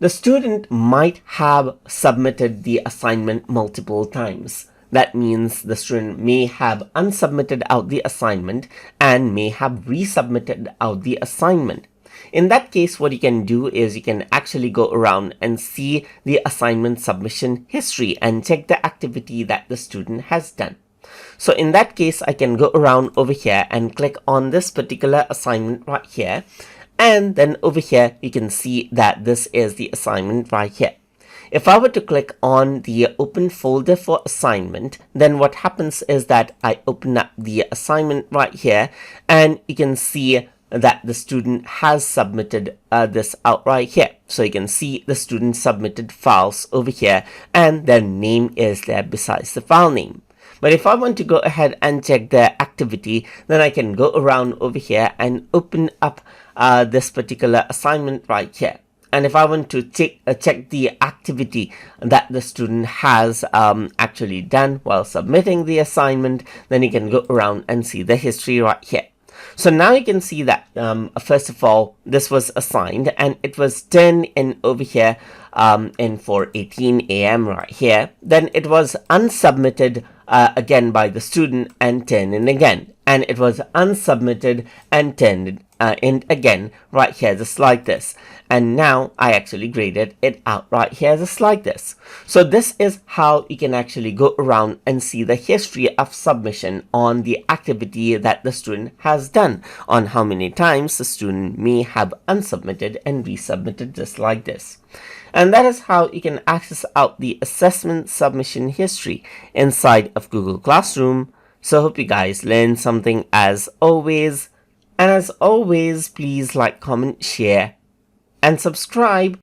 The student might have submitted the assignment multiple times. That means the student may have unsubmitted out the assignment and may have resubmitted out the assignment. In that case, what you can do is you can actually go around and see the assignment submission history and check the activity that the student has done. So in that case, I can go around over here and click on this particular assignment right here. And then over here, you can see that this is the assignment right here. If I were to click on the open folder for assignment, then what happens is that I open up the assignment right here, and you can see that the student has submitted this out right here. So you can see the student submitted files over here, and their name is there besides the file name. But if I want to go ahead and check their activity, then I can go around over here and open up this particular assignment right here. And if I want to check the activity that the student has actually done while submitting the assignment, then you can go around and see the history right here. So now you can see that first of all, this was assigned and it was turned in over here in 4:18 a.m. right here. Then it was unsubmitted again by the student and turned in again. And it was unsubmitted and turned in again right here just like this. And now I actually graded it out right here just like this. So this is how you can actually go around and see the history of submission on the activity that the student has done, on how many times the student may have unsubmitted and resubmitted just like this. And that is how you can access out the assessment submission history inside of Google Classroom. So hope you guys learned something as always. And as always, please like, comment, share, and subscribe